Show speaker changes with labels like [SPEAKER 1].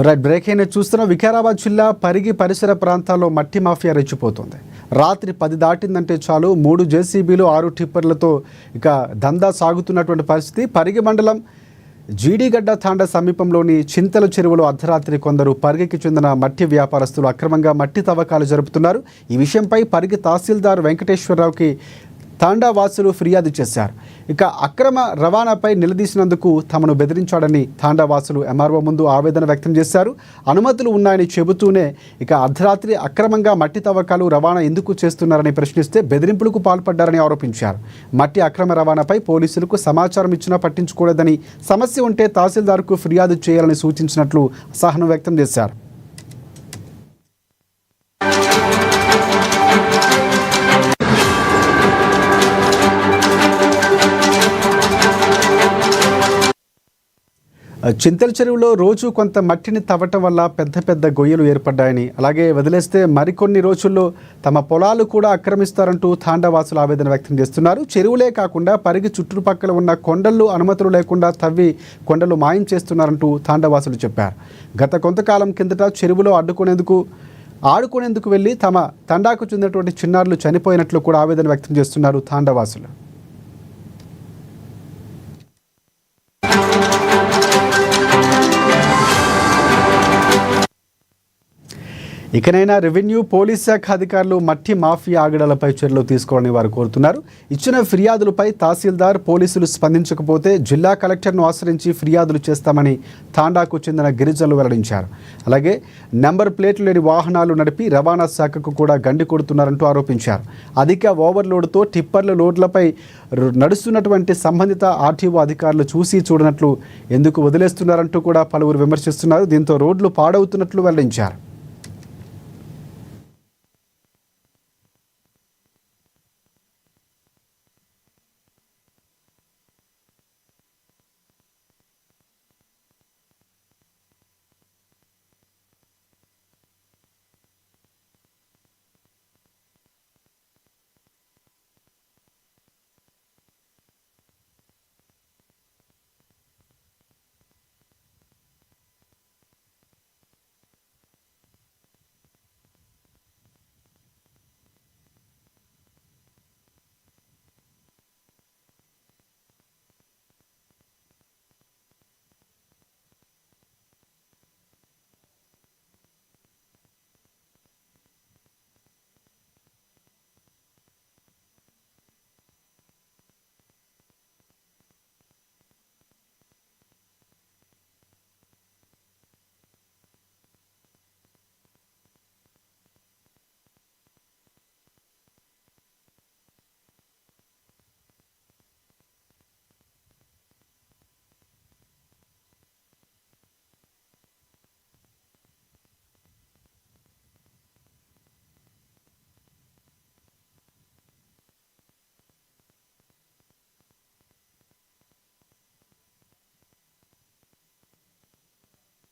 [SPEAKER 1] Right break అయినా చూస్తున్న వికారాబాద్ జిల్లా పరిగి పరిసర ప్రాంతాల్లో మట్టి మాఫియా రెచ్చిపోతుంది. రాత్రి 10 దాటిందంటే చాలు 3 జేసీబీలు 6 టిప్పర్లతో ఇక దందా సాగుతున్నటువంటి పరిస్థితి. పరిగి మండలం జీడిగడ్డ తాండా సమీపంలోని చింతల చెరువులో అర్ధరాత్రి కొందరు పరిగికి చెందిన మట్టి వ్యాపారస్తులు అక్రమంగా మట్టి తవ్వకాలు జరుపుతున్నారు. ఈ విషయంపై పరిగి తహసీల్దార్ వెంకటేశ్వరరావుకి తాండా వాసులు ఫిర్యాదు చేశారు. ఇక అక్రమ రవాణాపై నిలదీసినందుకు తమను బెదిరించాడని తాండా వాసులు ఎంఆర్ఓ ముందు ఆవేదన వ్యక్తం చేశారు. అనుమతులు ఉన్నాయని చెబుతూనే ఇక అర్ధరాత్రి అక్రమంగా మట్టి తవ్వకాలు రవాణా ఎందుకు చేస్తున్నారని ప్రశ్నిస్తే బెదిరింపులకు పాల్పడ్డారని ఆరోపించారు. మట్టి అక్రమ రవాణాపై పోలీసులకు సమాచారం ఇచ్చినా పట్టించుకోలేదని, సమస్య ఉంటే తహసీల్దార్కు ఫిర్యాదు చేయాలని సూచించినట్లు అసహనం వ్యక్తం చేశారు. చింతల చెరువులో రోజు కొంత మట్టిని తవ్వటం వల్ల పెద్ద పెద్ద గొయ్యలు ఏర్పడ్డాయని, అలాగే వదిలేస్తే మరికొన్ని రోజుల్లో తమ పొలాలు కూడా ఆక్రమిస్తారంటూ తాండావాసులు ఆవేదన వ్యక్తం చేస్తున్నారు. చెరువులే కాకుండా పరిగి చుట్టుపక్కల ఉన్న కొండలు అనుమతులు లేకుండా తవ్వి కొండలు మాయం చేస్తున్నారంటూ తాండావాసులు చెప్పారు. గత కొంతకాలం కిందట చెరువులో ఆడుకునేందుకు వెళ్ళి తమ తండాకు చెందినటువంటి చిన్నారులు చనిపోయినట్లు కూడా ఆవేదన వ్యక్తం చేస్తున్నారు తాండావాసులు. ఇకనైనా రెవెన్యూ, పోలీస్ శాఖ అధికారులు మట్టి మాఫియా ఆగడాలపై చర్యలు తీసుకోవాలని వారు కోరుతున్నారు. ఇచ్చిన ఫిర్యాదులపై తహసీల్దార్, పోలీసులు స్పందించకపోతే జిల్లా కలెక్టర్ను ఆశ్రయించి ఫిర్యాదులు చేస్తామని తాండాకు చెందిన గిరిజనులు వెల్లడించారు. అలాగే నెంబర్ ప్లేట్లు లేని వాహనాలు నడిపి రవాణా శాఖకు కూడా గండి కొడుతున్నారంటూ ఆరోపించారు. అధిక ఓవర్లోడ్తో టిప్పర్ల లోడ్లపై నడుస్తున్నటువంటి సంబంధిత ఆర్టీఓ అధికారులు చూసి చూడనట్లు ఎందుకు వదిలేస్తున్నారంటూ కూడా పలువురు విమర్శిస్తున్నారు. దీంతో రోడ్లు పాడవుతున్నట్లు వెల్లడించారు.